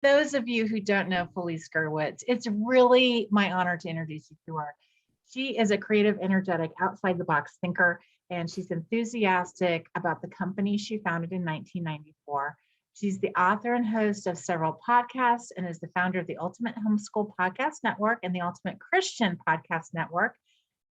those of you who don't know Felice Gerwitz, it's really my honor to introduce you to her. She is a creative, energetic, outside the box thinker, and she's enthusiastic about the company she founded in 1994. She's the author and host of several podcasts and is the founder of the Ultimate Homeschool Podcast Network and the Ultimate Christian Podcast Network.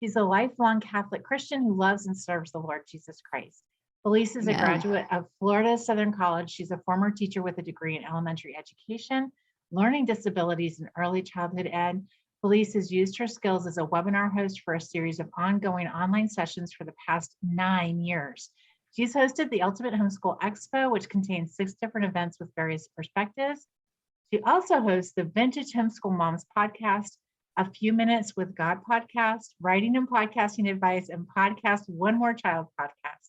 She's a lifelong Catholic Christian who loves and serves the Lord Jesus Christ. Felice is a graduate of Florida Southern College. She's a former teacher with a degree in elementary education, learning disabilities, and early childhood ed. Felice has used her skills as a webinar host for a series of ongoing online sessions for the past 9 years. She's hosted the Ultimate Homeschool Expo, which contains 6 different events with various perspectives. She also hosts the Vintage Homeschool Moms podcast, A Few Minutes with God podcast, Writing and Podcasting Advice, and podcast One More Child podcast.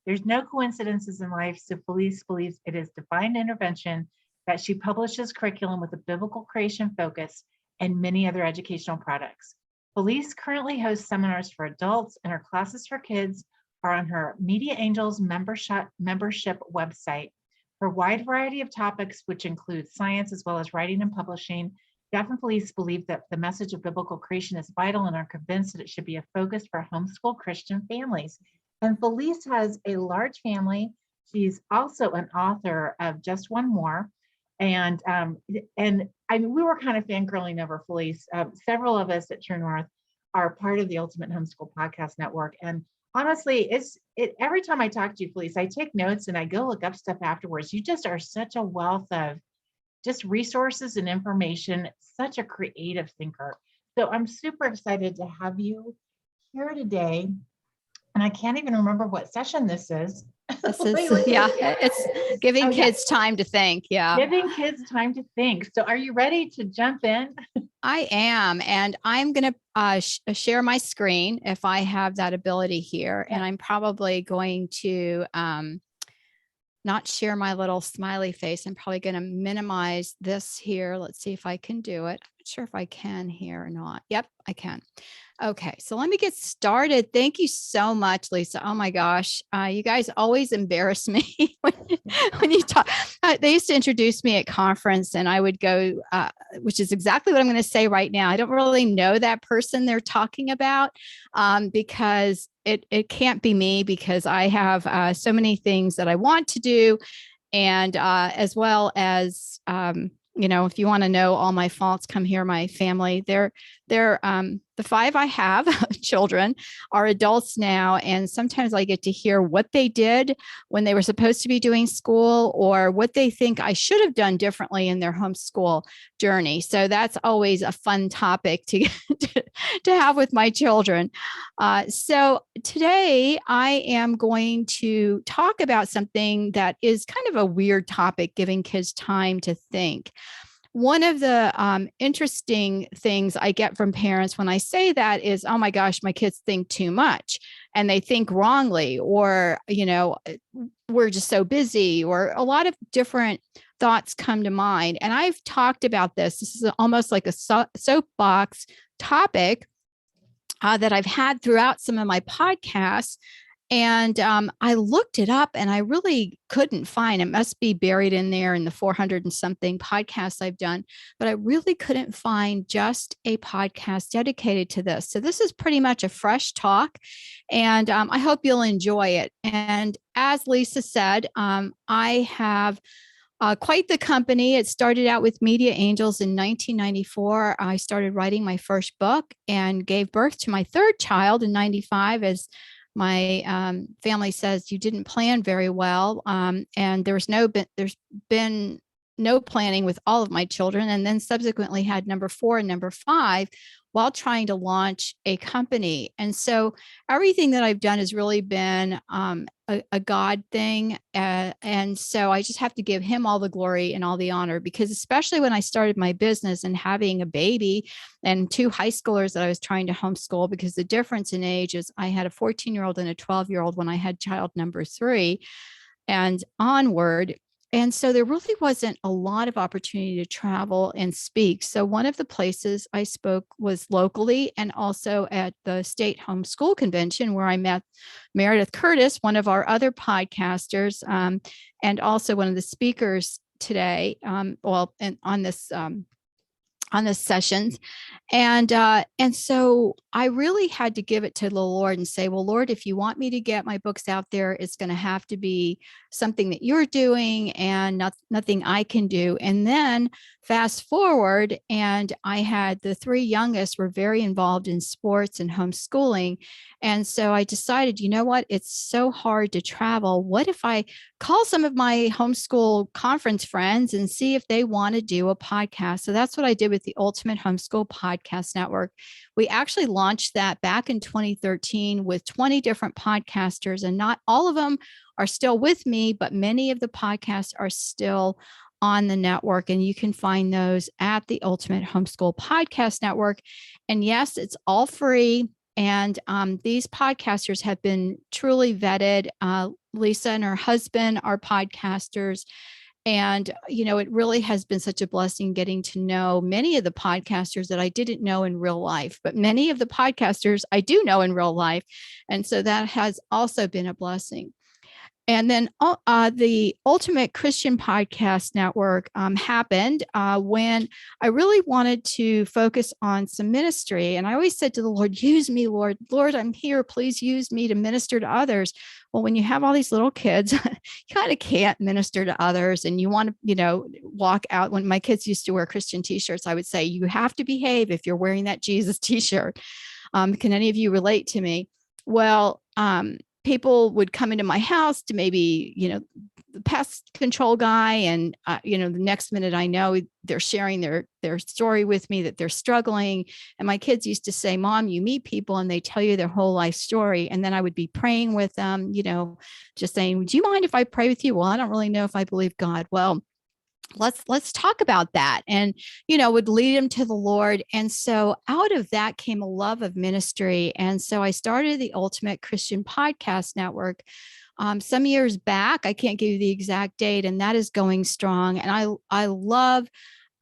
There's no coincidences in life, so Felice believes it is divine intervention that she publishes curriculum with a biblical creation focus and many other educational products. Felice currently hosts seminars for adults, and her classes for kids are on her Media Angels membership website. For a wide variety of topics, which include science as well as writing and publishing, Jeff and Felice believe that the message of biblical creation is vital and are convinced that it should be a focus for homeschool Christian families. And Felice has a large family. She's also an author of Just One More. And I mean, we were kind of fangirling over Felice. Several of us at True North are part of the Ultimate Homeschool Podcast Network. And honestly, every time I talk to you, Felice, I take notes and I go look up stuff afterwards. You just are such a wealth of just resources and information, such a creative thinker. So I'm super excited to have you here today. And I can't even remember what session this is. This is, it's giving kids time to think. Yeah. Giving kids time to think. So are you ready to jump in? I am. And I'm going to share my screen if I have that ability here. And I'm probably going to not share my little smiley face. I'm probably going to minimize this here. Let's see if I can do it. I'm not sure if I can here or not. Yep, I can. Okay, so let me get started. Thank you so much, Lisa. Oh my gosh, you guys always embarrass me when you talk. They used to introduce me at conference and I would go, which is exactly what I'm going to say right now. I don't really know that person they're talking about because it can't be me because I have so many things that I want to do. And as well as, if you want to know all my faults, come here, my family, they're the 5 I have children are adults now. And sometimes I get to hear what they did when they were supposed to be doing school or what they think I should have done differently in their homeschool journey. So that's always a fun topic to have with my children. So today I am going to talk about something that is kind of a weird topic, giving kids time to think. One of the interesting things I get from parents when I say that is, oh my gosh, my kids think too much and they think wrongly, or, we're just so busy, or a lot of different thoughts come to mind. And I've talked about this. This is almost like a soapbox topic that I've had throughout some of my podcasts. And I looked it up and I really couldn't find, it must be buried in there in the 400 and something podcasts I've done, but I really couldn't find just a podcast dedicated to this. So this is pretty much a fresh talk and I hope you'll enjoy it. And as Lisa said, I have quite the company. It started out with Media Angels in 1994. I started writing my first book and gave birth to my 3rd child in 95 as my family says you didn't plan very well, and there's been no planning with all of my children, and then subsequently had number 4 and number 5 while trying to launch a company. And so everything that I've done has really been a God thing. And so I just have to give him all the glory and all the honor, because especially when I started my business and having a baby and 2 high schoolers that I was trying to homeschool, because the difference in age is I had a 14-year-old and a 12-year-old when I had child number 3 and onward. And so there really wasn't a lot of opportunity to travel and speak. So one of the places I spoke was locally and also at the State Homeschool Convention, where I met Meredith Curtis, one of our other podcasters, and also one of the speakers today. And on the sessions. And so I really had to give it to the Lord and say, well, Lord, if you want me to get my books out there, it's going to have to be something that you're doing and nothing I can do. And then fast forward, and I had the three youngest were very involved in sports and homeschooling. And so I decided, you know what, it's so hard to travel. What if I call some of my homeschool conference friends and see if they want to do a podcast? So that's what I did with the Ultimate Homeschool Podcast Network. We actually launched that back in 2013 with 20 different podcasters, and not all of them are still with me, but many of the podcasts are still on the network, and you can find those at the Ultimate Homeschool Podcast Network. And yes, it's all free. And these podcasters have been truly vetted. Lisa and her husband are podcasters. And, it really has been such a blessing getting to know many of the podcasters that I didn't know in real life, but many of the podcasters I do know in real life. And so that has also been a blessing. And then the Ultimate Christian Podcast Network happened when I really wanted to focus on some ministry. And I always said to the Lord, use me, Lord. Lord, I'm here. Please use me to minister to others. Well, when you have all these little kids, you kind of can't minister to others. And you want to, walk out. When my kids used to wear Christian t-shirts, I would say, you have to behave if you're wearing that Jesus t-shirt. Can any of you relate to me? Well, people would come into my house to maybe, the pest control guy. And, the next minute I know they're sharing their story with me that they're struggling. And my kids used to say, Mom, you meet people and they tell you their whole life story. And then I would be praying with them, just saying, do you mind if I pray with you? Well, I don't really know if I believe God. Well, let's talk about that, and would lead them to the Lord. And so out of that came a love of ministry. And so I started the Ultimate Christian Podcast Network some years back. I can't give you the exact date, and that is going strong. And I love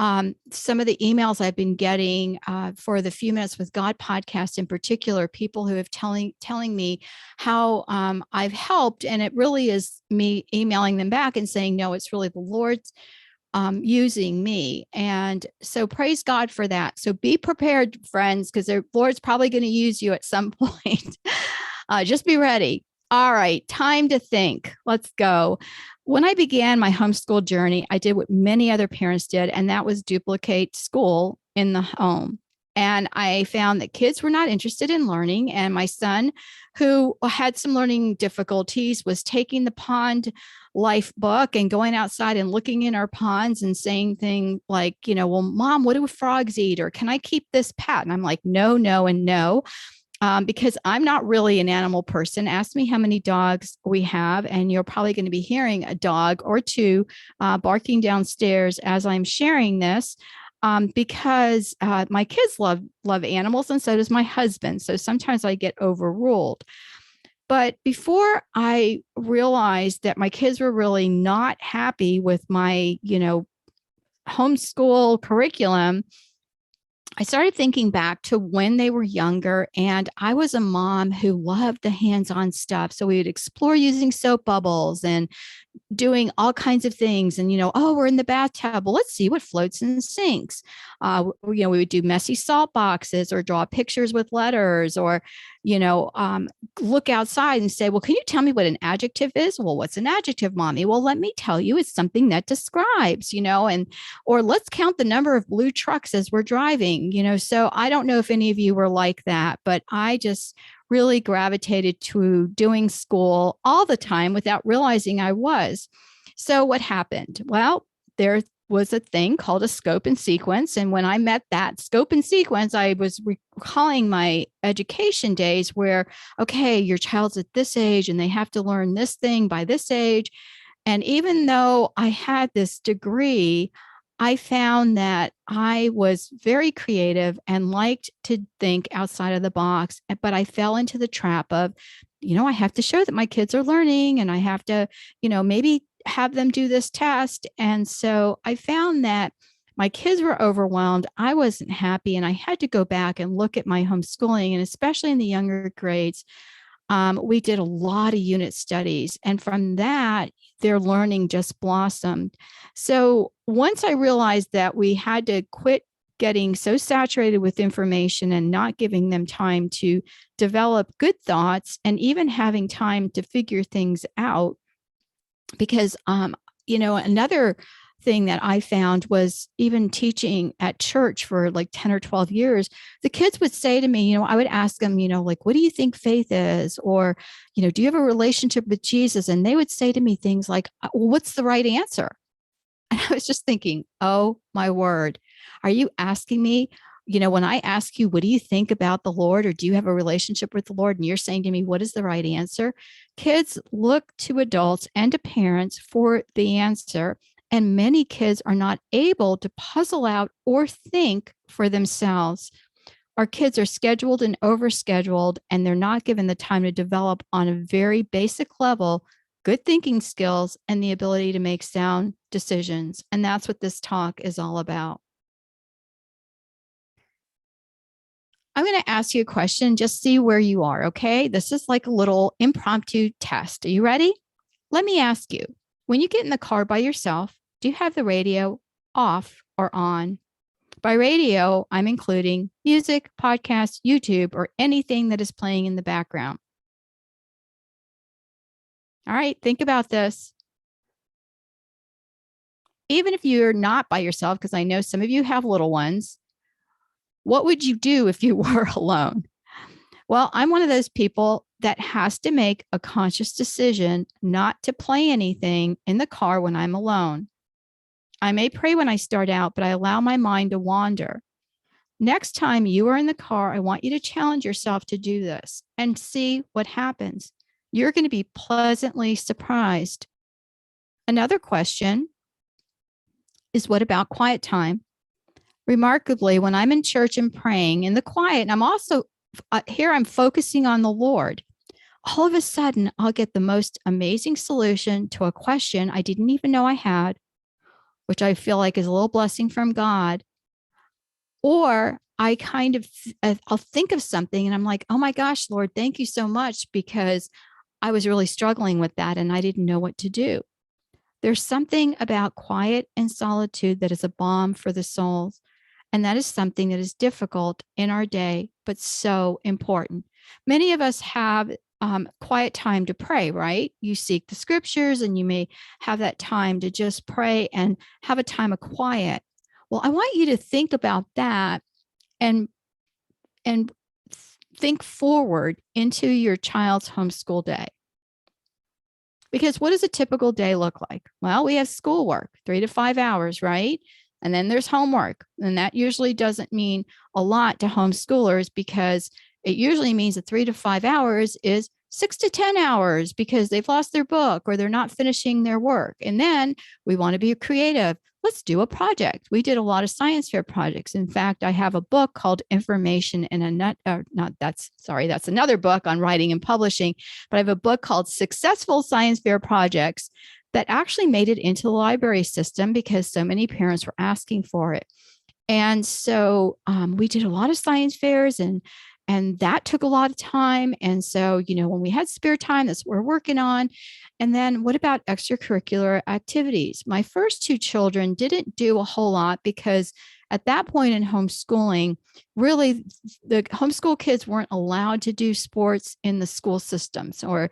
some of the emails I've been getting for the Few Minutes with God podcast, in particular, people who have telling me how I've helped. And it really is me emailing them back and saying, no, it's really the Lord's using me. And so praise God for that. So be prepared, friends, because the Lord's probably going to use you at some point. Just be ready. All right, time to think. Let's go. When I began my homeschool journey, I did what many other parents did, and that was duplicate school in the home. And I found that kids were not interested in learning. And my son, who had some learning difficulties, was taking the pond life book and going outside and looking in our ponds and saying things like, well, Mom, what do frogs eat? Or can I keep this pet? And I'm like, no, no, and no. Because I'm not really an animal person. Ask me how many dogs we have, and you're probably going to be hearing a dog or two barking downstairs as I'm sharing this. Because my kids love animals, and so does my husband. So sometimes I get overruled. But before I realized that my kids were really not happy with my, homeschool curriculum, I started thinking back to when they were younger, and I was a mom who loved the hands-on stuff. So we would explore using soap bubbles and doing all kinds of things. And, oh, we're in the bathtub. Well, let's see what floats and sinks. We would do messy salt boxes or draw pictures with letters, or, look outside and say, well, can you tell me what an adjective is? Well, what's an adjective, Mommy? Well, let me tell you, it's something that describes, or let's count the number of blue trucks as we're driving, So I don't know if any of you were like that, but I just really gravitated to doing school all the time without realizing I was. So what happened? Well, there was a thing called a scope and sequence. And when I met that scope and sequence, I was recalling my education days where, okay, your child's at this age and they have to learn this thing by this age. And even though I had this degree, I found that I was very creative and liked to think outside of the box, but I fell into the trap of, I have to show that my kids are learning, and I have to, maybe have them do this test. And so I found that my kids were overwhelmed. I wasn't happy, and I had to go back and look at my homeschooling, and especially in the younger grades, We did a lot of unit studies, and from that, their learning just blossomed. So once I realized that we had to quit getting so saturated with information and not giving them time to develop good thoughts and even having time to figure things out, because another thing that I found was, even teaching at church for like 10 or 12 years, the kids would say to me, I would ask them, like, what do you think faith is? Or, do you have a relationship with Jesus? And they would say to me things like, well, what's the right answer? And I was just thinking, oh my word, are you asking me, when I ask you, what do you think about the Lord? Or do you have a relationship with the Lord? And you're saying to me, what is the right answer? Kids look to adults and to parents for the answer. And many kids are not able to puzzle out or think for themselves. Our kids are scheduled and overscheduled, and they're not given the time to develop on a very basic level good thinking skills and the ability to make sound decisions. And that's what this talk is all about. I'm going to ask you a question, just see where you are, okay? This is like a little impromptu test. Are you ready? Let me ask you, when you get in the car by yourself, do you have the radio off or on? By radio, I'm including music, podcasts, YouTube, or anything that is playing in the background. All right, think about this. Even if you're not by yourself, because I know some of you have little ones, what would you do if you were alone? Well, I'm one of those people that has to make a conscious decision not to play anything in the car when I'm alone. I may pray when I start out, but I allow my mind to wander. Next time you are in the car, I want you to challenge yourself to do this and see what happens. You're going to be pleasantly surprised. Another question is, what about quiet time? Remarkably, when I'm in church and praying in the quiet, and I'm also here, I'm focusing on the Lord, all of a sudden I'll get the most amazing solution to a question I didn't even know I had, which I feel like is a little blessing from God. Or I I'll think of something and I'm like, oh my gosh, Lord, thank you so much, because I was really struggling with that and I didn't know what to do. There's something about quiet and solitude that is a balm for the soul. And that is something that is difficult in our day, but so important. Many of us have quiet time to pray, right? You seek the scriptures and you may have that time to just pray and have a time of quiet. Well, I want you to think about that and think forward into your child's homeschool day. Because what does a typical day look like? Well, we have schoolwork, 3 to 5 hours, right? And then there's homework. And that usually doesn't mean a lot to homeschoolers, because it usually means that 3 to 5 hours is 6 to 10 hours because they've lost their book or they're not finishing their work. And then we want to be creative. Let's do a project. We did a lot of science fair projects. In fact, I have a book called Information in a Nut. That's another book on writing and publishing. But I have a book called Successful Science Fair Projects that actually made it into the library system because so many parents were asking for it. And so we did a lot of science fairs, and that took a lot of time. And so, when we had spare time, that's what we're working on. And then what about extracurricular activities? My first 2 children didn't do a whole lot because at that point in homeschooling, really the homeschool kids weren't allowed to do sports in the school systems or,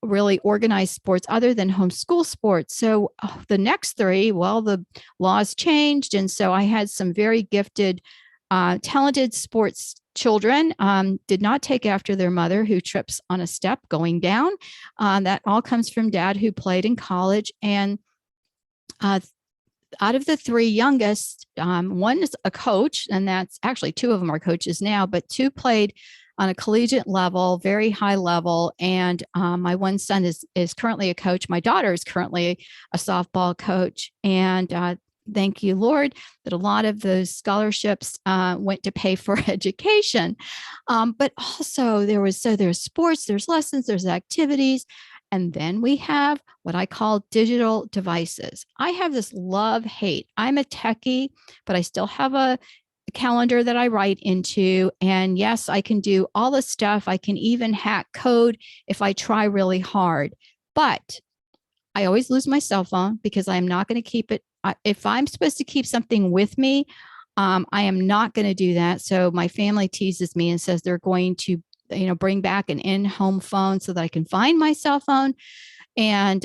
really organized sports other than homeschool sports. So the next 3, well, the laws changed. And so I had some very gifted, talented sports children, did not take after their mother who trips on a step going down. That all comes from dad who played in college. And out of the 3 youngest, one is a coach, and that's actually 2 of them are coaches now, but 2 played on a collegiate level, very high level. And my one son is currently a coach. My daughter is currently a softball coach. And thank you, Lord, that a lot of those scholarships went to pay for education. But also there's sports, there's lessons, there's activities. And then we have what I call digital devices. I have this love-hate. I'm a techie, but I still have a calendar that I write into. And yes, I can do all the stuff. I can even hack code if I try really hard. But I always lose my cell phone because I'm not going to keep it. If I'm supposed to keep something with me, I am not going to do that. So my family teases me and says they're going to, bring back an in-home phone so that I can find my cell phone. And,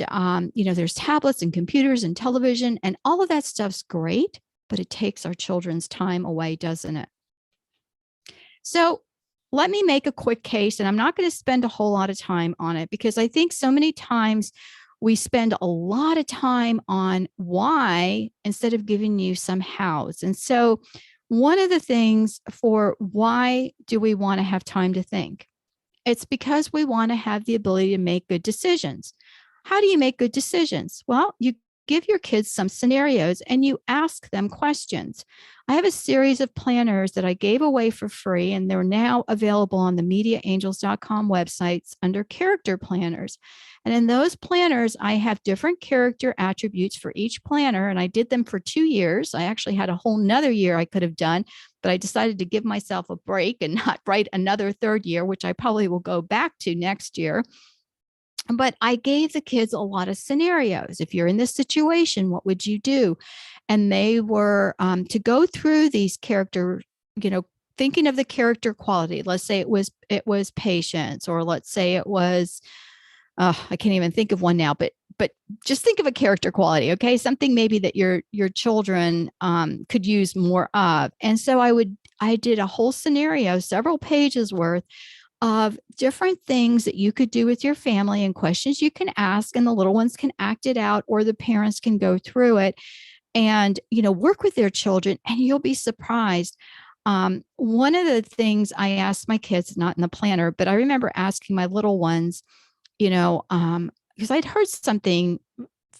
there's tablets and computers and television and all of that stuff's great, but it takes our children's time away, doesn't it? So let me make a quick case, and I'm not going to spend a whole lot of time on it because I think so many times we spend a lot of time on why instead of giving you some hows. And so one of the things for why do we want to have time to think? It's because we want to have the ability to make good decisions. How do you make good decisions? Well, you give your kids some scenarios and you ask them questions. I have a series of planners that I gave away for free, and they're now available on the mediaangels.com websites under character planners. And in those planners, I have different character attributes for each planner, and I did them for 2 years. I actually had a whole nother year I could have done, but I decided to give myself a break and not write another third year, which I probably will go back to next year. But I gave the kids a lot of scenarios. If you're in this situation, what would you do? And they were to go through these character, thinking of the character quality. Let's say it was patience, or let's say it was, I can't even think of one now, but just think of a character quality, okay? Something maybe that your children could use more of. And so I did a whole scenario, several pages worth of different things that you could do with your family and questions you can ask, and the little ones can act it out, or the parents can go through it and, work with their children, and you'll be surprised. One of the things I asked my kids, not in the planner, but I remember asking my little ones, because I'd heard something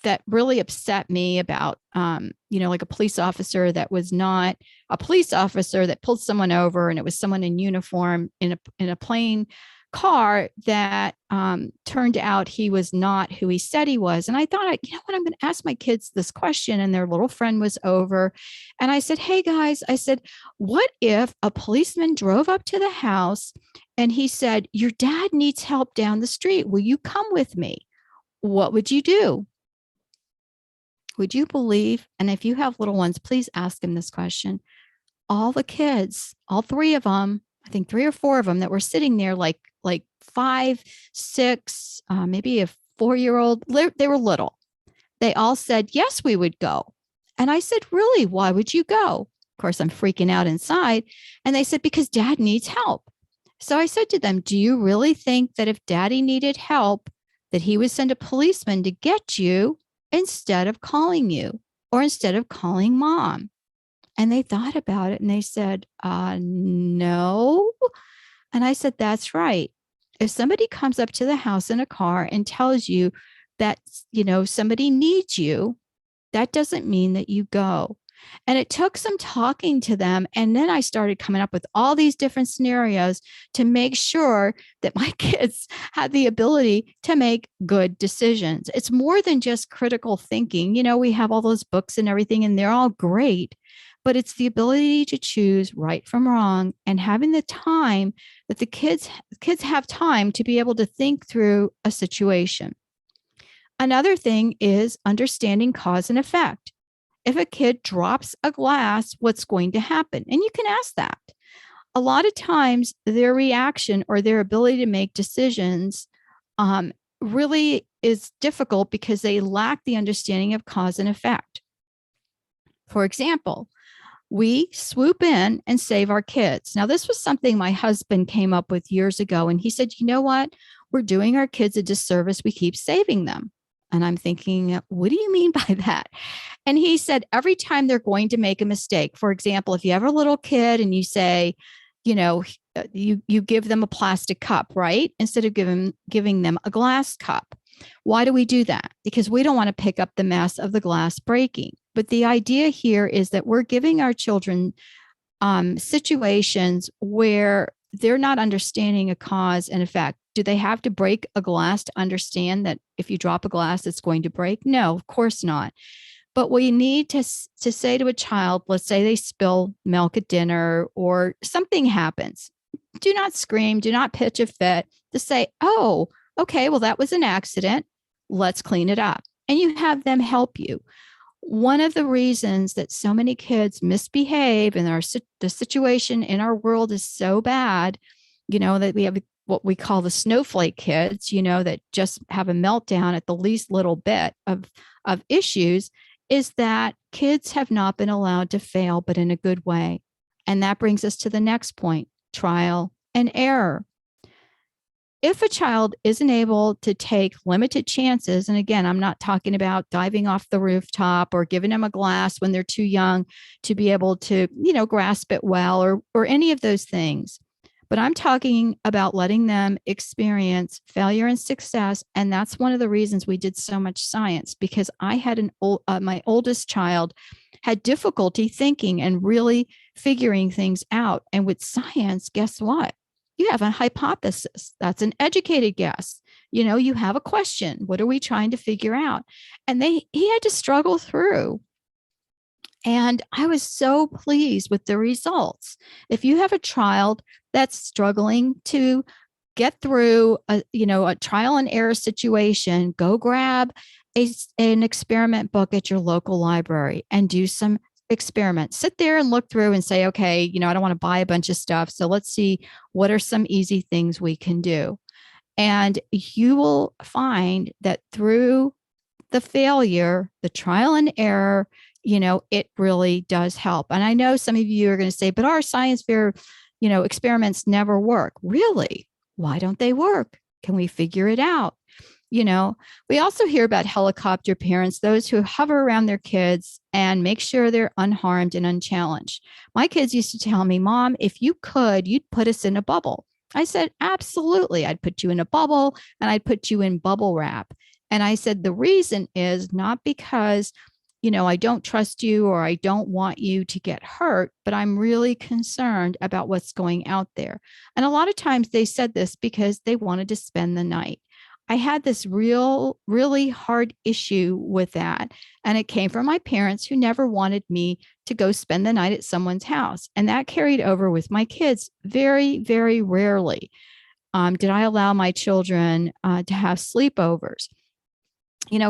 that really upset me about, like a police officer that was not a police officer that pulled someone over, and it was someone in uniform in a plain car that turned out he was not who he said he was. And I thought, I'm going to ask my kids this question. And their little friend was over. And I said, hey guys, I said, what if a policeman drove up to the house and he said, your dad needs help down the street. Will you come with me? What would you do? Would you believe? And if you have little ones, please ask them this question. All the kids, all three of them, I think 3 or 4 of them that were sitting there, like 5, 6, maybe a 4-year-old, they were little. They all said, yes, we would go. And I said, really? Why would you go? Of course, I'm freaking out inside. And they said, because dad needs help. So I said to them, do you really think that if daddy needed help, that he would send a policeman to get you instead of calling you, or instead of calling mom? And they thought about it and they said, no. And I said, that's right. If somebody comes up to the house in a car and tells you that, somebody needs you, that doesn't mean that you go. And it took some talking to them. And then I started coming up with all these different scenarios to make sure that my kids had the ability to make good decisions. It's more than just critical thinking. We have all those books and everything, and they're all great, but it's the ability to choose right from wrong, and having the time that the kids have time to be able to think through a situation. Another thing is understanding cause and effect. If a kid drops a glass, what's going to happen? And you can ask that. A lot of times their reaction or their ability to make decisions really is difficult because they lack the understanding of cause and effect. For example, we swoop in and save our kids. Now, this was something my husband came up with years ago, and he said, you know what? We're doing our kids a disservice. We keep saving them. And I'm thinking, what do you mean by that? And he said, every time they're going to make a mistake, for example, if you have a little kid and you say, you give them a plastic cup, right? Instead of giving them a glass cup. Why do we do that? Because we don't want to pick up the mess of the glass breaking. But the idea here is that we're giving our children situations where they're not understanding a cause and effect. Do they have to break a glass to understand that if you drop a glass, it's going to break? No, of course not. But we need to say to a child, let's say they spill milk at dinner or something happens. Do not scream, do not pitch a fit. To say, oh, okay, well, that was an accident. Let's clean it up. And you have them help you. One of the reasons that so many kids misbehave and the situation in our world is so bad, that we have what we call the snowflake kids, that just have a meltdown at the least little bit of issues, is that kids have not been allowed to fail, but in a good way. And that brings us to the next point, trial and error. If a child isn't able to take limited chances, and again, I'm not talking about diving off the rooftop or giving them a glass when they're too young to be able to, grasp it well or any of those things. But I'm talking about letting them experience failure and success. And that's one of the reasons we did so much science, because I had my oldest child had difficulty thinking and really figuring things out. And with science, guess what? You have a hypothesis. That's an educated guess. You have a question. What are we trying to figure out? And he had to struggle through. And I was so pleased with the results. If you have a child that's struggling to get through a trial and error situation, go grab an experiment book at your local library and do some experiments. Sit there and look through and say, okay, I don't want to buy a bunch of stuff. So let's see what are some easy things we can do. And you will find that through the failure, the trial and error, it really does help. And I know some of you are going to say, but our science fair, experiments never work. Really? Why don't they work? Can we figure it out? We also hear about helicopter parents, those who hover around their kids and make sure they're unharmed and unchallenged. My kids used to tell me, Mom, if you could, you'd put us in a bubble. I said, absolutely. I'd put you in a bubble and I'd put you in bubble wrap. And I said, the reason is not because, I don't trust you or I don't want you to get hurt, but I'm really concerned about what's going out there. And a lot of times they said this because they wanted to spend the night. I had this really hard issue with that. And it came from my parents who never wanted me to go spend the night at someone's house. And that carried over with my kids very, very rarely. Did I allow my children to have sleepovers?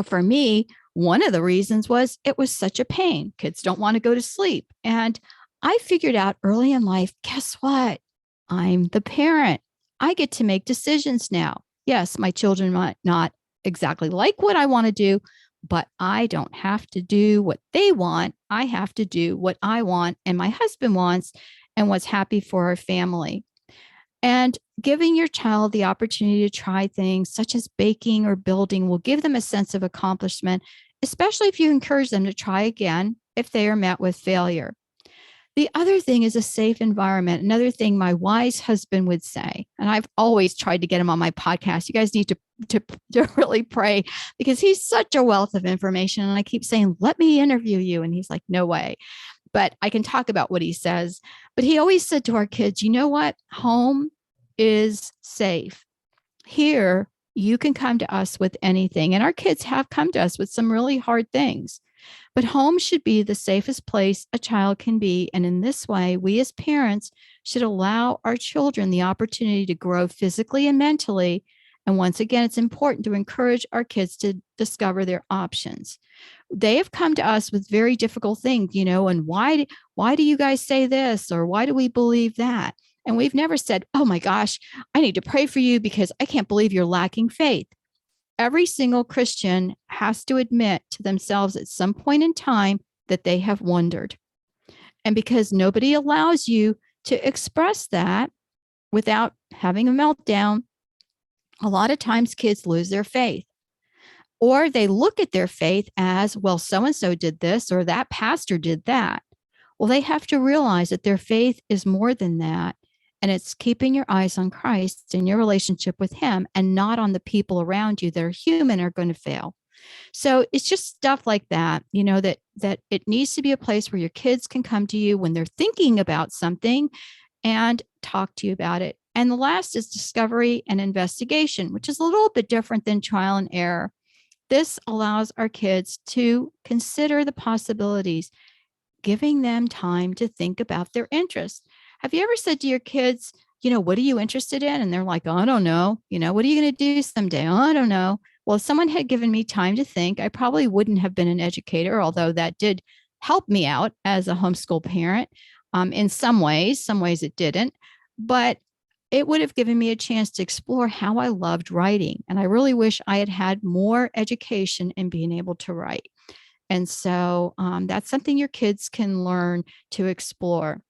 For me, one of the reasons was it was such a pain. Kids don't want to go to sleep. And I figured out early in life, guess what? I'm the parent. I get to make decisions now. Yes, my children might not exactly like what I want to do, but I don't have to do what they want. I have to do what I want and my husband wants and what's happy for our family. And giving your child the opportunity to try things such as baking or building will give them a sense of accomplishment, especially if you encourage them to try again if they are met with failure. The other thing is a safe environment. Another thing my wise husband would say, and I've always tried to get him on my podcast. You guys need to really pray because he's such a wealth of information. And I keep saying, let me interview you. And he's like, no way. But I can talk about what he says. But he always said to our kids, you know what? Home is safe. Here, you can come to us with anything. And our kids have come to us with some really hard things. But home should be the safest place a child can be. And in this way, we as parents should allow our children the opportunity to grow physically and mentally. And once again, it's important to encourage our kids to discover their options. They have come to us with very difficult things, and why do you guys say this? Or why do we believe that? And we've never said, oh my gosh, I need to pray for you because I can't believe you're lacking faith. Every single Christian has to admit to themselves at some point in time that they have wondered. And because nobody allows you to express that without having a meltdown, a lot of times kids lose their faith. Or they look at their faith as, well, so-and-so did this or that pastor did that. Well, they have to realize that their faith is more than that. And it's keeping your eyes on Christ and your relationship with him and not on the people around you that are human are going to fail. So it's just stuff like that, that it needs to be a place where your kids can come to you when they're thinking about something and talk to you about it. And the last is discovery and investigation, which is a little bit different than trial and error. This allows our kids to consider the possibilities, giving them time to think about their interests. Have you ever said to your kids, what are you interested in? And they're like, oh, I don't know. What are you going to do someday? Oh, I don't know. Well, if someone had given me time to think, I probably wouldn't have been an educator, although that did help me out as a homeschool parent. In some ways it didn't, but it would have given me a chance to explore how I loved writing. And I really wish I had had more education in being able to write. And so that's something your kids can learn to explore.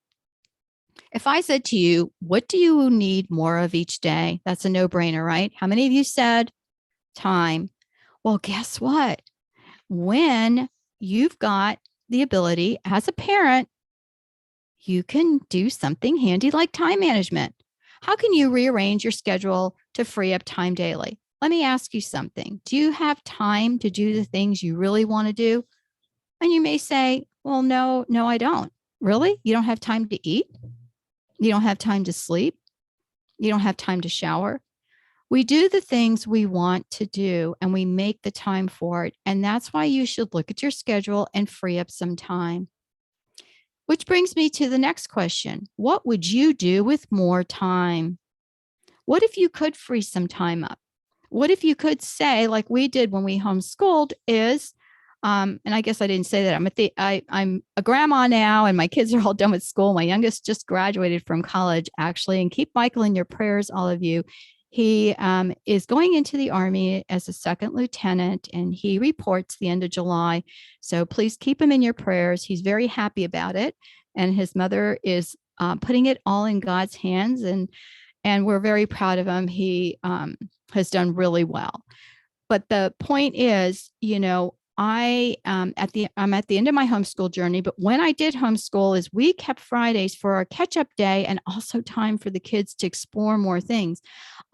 If I said to you, what do you need more of each day? That's a no-brainer, right? How many of you said time? Well, guess what? When you've got the ability as a parent, you can do something handy like time management. How can you rearrange your schedule to free up time daily? Let me ask you something. Do you have time to do the things you really want to do? And you may say, well, no, I don't. Really? You don't have time to eat? You don't have time to sleep? You don't have time to shower? We do the things we want to do and we make the time for it. And that's why you should look at your schedule and free up some time. Which brings me to the next question. What would you do with more time? What if you could free some time up? What if you could say, like we did when we homeschooled, is, and I guess I didn't say that. I'm a grandma now, and my kids are all done with school. My youngest just graduated from college, actually. And keep Michael in your prayers, all of you. He is going into the Army as a second lieutenant, and he reports the end of July. So please keep him in your prayers. He's very happy about it, and his mother is putting it all in God's hands, and we're very proud of him. He has done really well. But the point is, I'm at the end of my homeschool journey, but when I did homeschool is we kept Fridays for our catch-up day and also time for the kids to explore more things.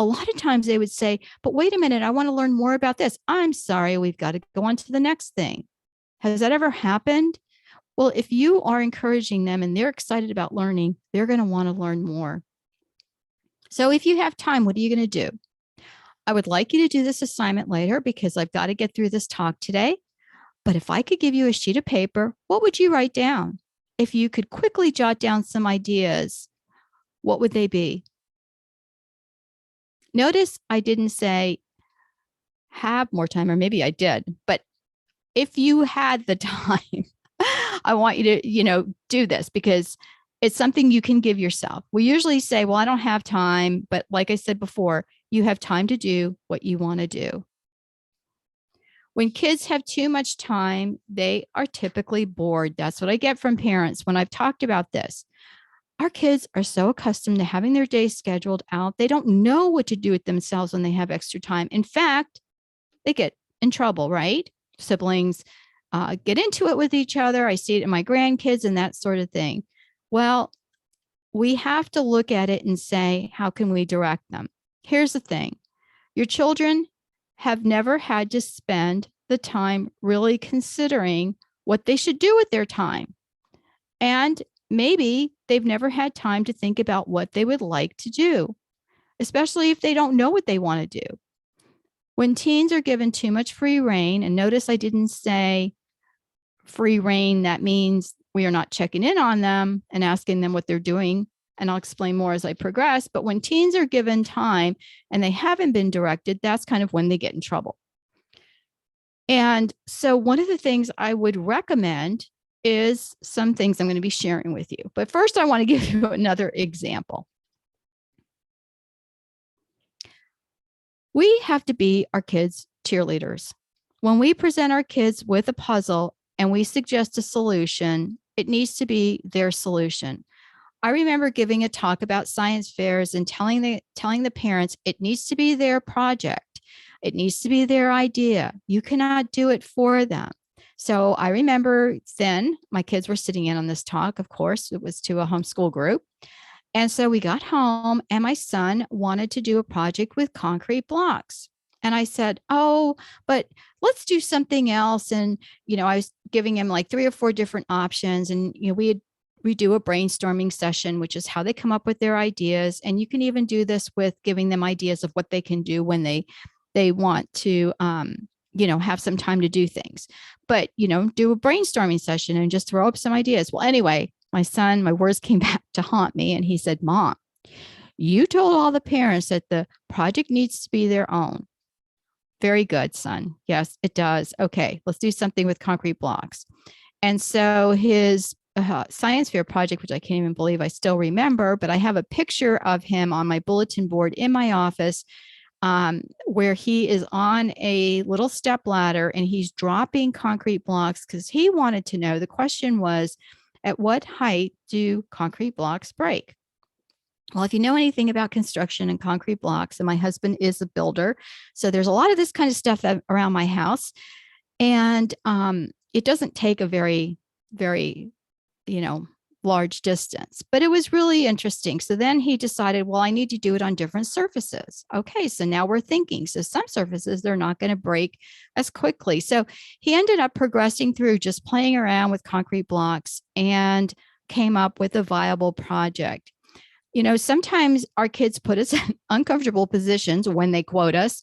A lot of times they would say, but wait a minute, I want to learn more about this. I'm sorry, we've got to go on to the next thing. Has that ever happened? Well, if you are encouraging them and they're excited about learning, they're going to want to learn more. So if you have time, what are you going to do? I would like you to do this assignment later because I've got to get through this talk today. But if I could give you a sheet of paper, what would you write down? If you could quickly jot down some ideas, what would they be? Notice I didn't say have more time, or maybe I did, but if you had the time, I want you to, do this because it's something you can give yourself. We usually say, well, I don't have time, but like I said before, you have time to do what you want to do. When kids have too much time, they are typically bored. That's what I get from parents when I've talked about this. Our kids are so accustomed to having their day scheduled out. They don't know what to do with themselves when they have extra time. In fact, they get in trouble, right? Siblings get into it with each other. I see it in my grandkids and that sort of thing. Well, we have to look at it and say, how can we direct them? Here's the thing. Your children have never had to spend the time really considering what they should do with their time. And maybe they've never had time to think about what they would like to do, especially if they don't know what they want to do. When teens are given too much free rein, and notice I didn't say free rein, that means we are not checking in on them and asking them what they're doing. And I'll explain more as I progress. But when teens are given time and they haven't been directed, that's kind of when they get in trouble. And so one of the things I would recommend is some things I'm going to be sharing with you. But first, I want to give you another example. We have to be our kids' cheerleaders. When we present our kids with a puzzle and we suggest a solution, it needs to be their solution. I remember giving a talk about science fairs and telling the parents it needs to be their project. It needs to be their idea. You cannot do it for them. So I remember then my kids were sitting in on this talk. Of course, it was to a homeschool group. And so we got home and my son wanted to do a project with concrete blocks. And I said, oh, but let's do something else. And, I was giving him like 3 or 4 different options. And, we do a brainstorming session, which is how they come up with their ideas. And you can even do this with giving them ideas of what they can do when they want to have some time to do things, but, do a brainstorming session and just throw up some ideas. Well, anyway, my words came back to haunt me. And he said, Mom, you told all the parents that the project needs to be their own. Very good, son. Yes, it does. Okay, let's do something with concrete blocks. And so his science fair project, which I can't even believe I still remember, but I have a picture of him on my bulletin board in my office, where he is on a little step ladder and he's dropping concrete blocks because he wanted to know. The question was, at what height do concrete blocks break? Well, if you know anything about construction and concrete blocks, and my husband is a builder, so there's a lot of this kind of stuff around my house. And it doesn't take a very, very, large distance, but it was really interesting. So then he decided, well, I need to do it on different surfaces. Okay, so now we're thinking, so some surfaces, they're not going to break as quickly. So he ended up progressing through just playing around with concrete blocks and came up with a viable project. Sometimes our kids put us in uncomfortable positions when they quote us,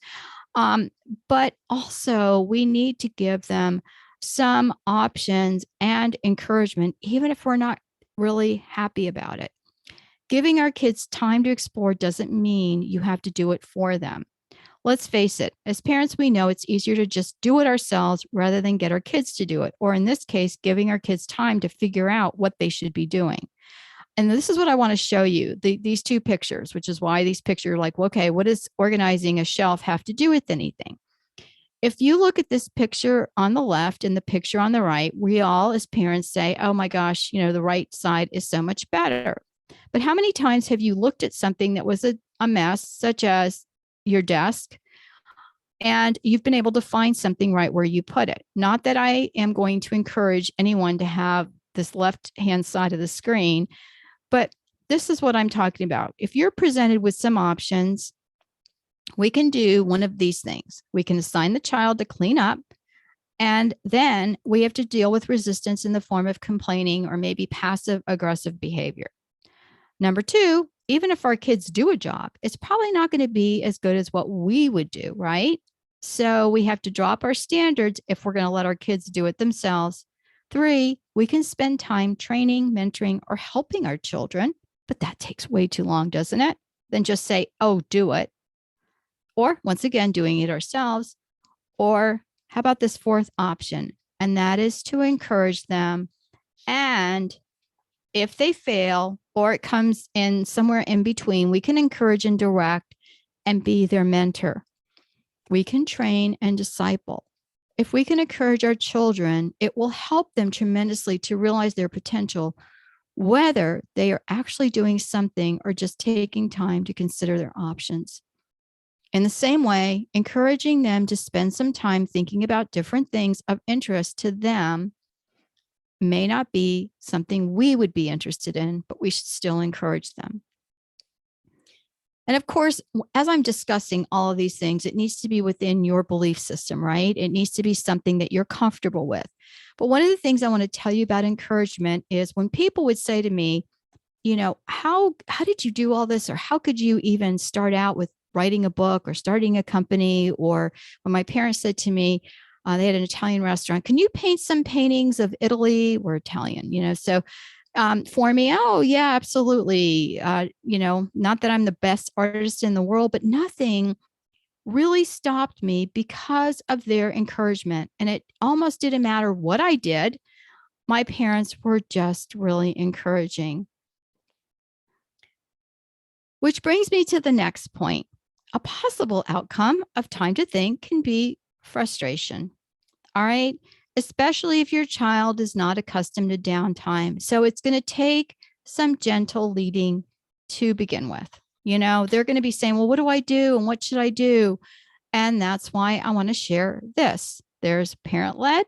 but also we need to give them some options and encouragement, even if we're not really happy about it. Giving our kids time to explore doesn't mean you have to do it for them. Let's face it, as parents, we know it's easier to just do it ourselves rather than get our kids to do it, or in this case, giving our kids time to figure out what they should be doing. And this is what I want to show you, these two pictures, which is why these pictures are like, okay, what does organizing a shelf have to do with anything? If you look at this picture on the left and the picture on the right, we all as parents say, oh my gosh, the right side is so much better. But how many times have you looked at something that was a mess, such as your desk, and you've been able to find something right where you put it? Not that I am going to encourage anyone to have this left-hand side of the screen, but this is what I'm talking about. If you're presented with some options, we can do one of these things. We can assign the child to clean up, and then we have to deal with resistance in the form of complaining or maybe passive aggressive behavior. Number two, even if our kids do a job, it's probably not going to be as good as what we would do, right? So we have to drop our standards if we're going to let our kids do it themselves. Three, we can spend time training, mentoring, or helping our children, but that takes way too long, doesn't it? Then just say, oh, do it. Or once again, doing it ourselves. Or how about this fourth option? And that is to encourage them. And if they fail or it comes in somewhere in between, we can encourage and direct and be their mentor. We can train and disciple. If we can encourage our children, it will help them tremendously to realize their potential, whether they are actually doing something or just taking time to consider their options. In the same way, encouraging them to spend some time thinking about different things of interest to them may not be something we would be interested in, but we should still encourage them. And of course, as I'm discussing all of these things, it needs to be within your belief system, right? It needs to be something that you're comfortable with. But one of the things I want to tell you about encouragement is when people would say to me, how did you do all this? Or how could you even start out with writing a book or starting a company? Or when my parents said to me, they had an Italian restaurant, can you paint some paintings of Italy? We're Italian, so for me, oh yeah, absolutely. Not that I'm the best artist in the world, but nothing really stopped me because of their encouragement. And it almost didn't matter what I did. My parents were just really encouraging. Which brings me to the next point. A possible outcome of time to think can be frustration. All right. Especially if your child is not accustomed to downtime. So it's going to take some gentle leading to begin with. They're going to be saying, well, what do I do? And what should I do? And that's why I want to share this. There's parent-led,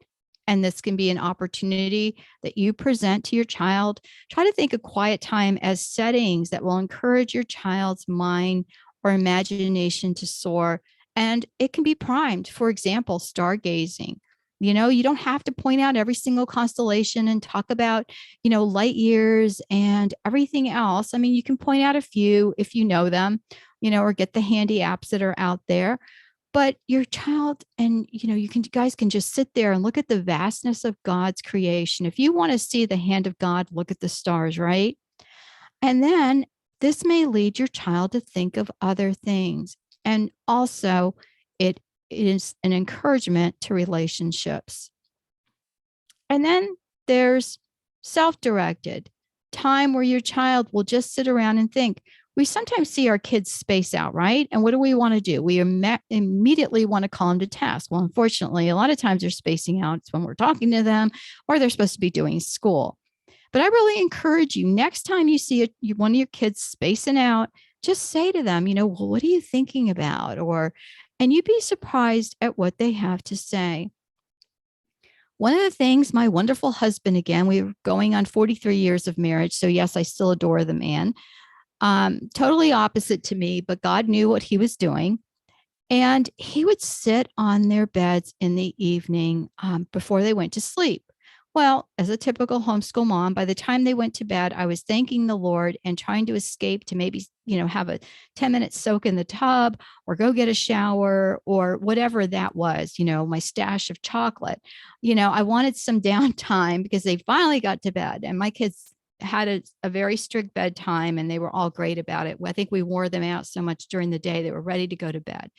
and this can be an opportunity that you present to your child. Try to think of quiet time as settings that will encourage your child's mind or imagination to soar. And it can be primed. For example, stargazing. You don't have to point out every single constellation and talk about, light years and everything else. I mean, you can point out a few if you know them, or get the handy apps that are out there. But your child, and you guys can just sit there and look at the vastness of God's creation. If you want to see the hand of God, look at the stars, right? And then this may lead your child to think of other things. And also, it is an encouragement to relationships. And then there's self-directed time where your child will just sit around and think. We sometimes see our kids space out, right? And what do we want to do? We immediately want to call them to task. Well, unfortunately, a lot of times they're spacing out. It's when we're talking to them or they're supposed to be doing school. But I really encourage you, next time you see one of your kids spacing out, just say to them, well, what are you thinking about? And you'd be surprised at what they have to say. One of the things, my wonderful husband, again, we were going on 43 years of marriage. So yes, I still adore the man. Totally opposite to me, but God knew what he was doing. And he would sit on their beds in the evening before they went to sleep. Well, as a typical homeschool mom, by the time they went to bed, I was thanking the Lord and trying to escape to maybe, have a 10-minute soak in the tub or go get a shower or whatever that was, my stash of chocolate. I wanted some downtime because they finally got to bed, and my kids had a very strict bedtime and they were all great about it. I think we wore them out so much during the day, they were ready to go to bed.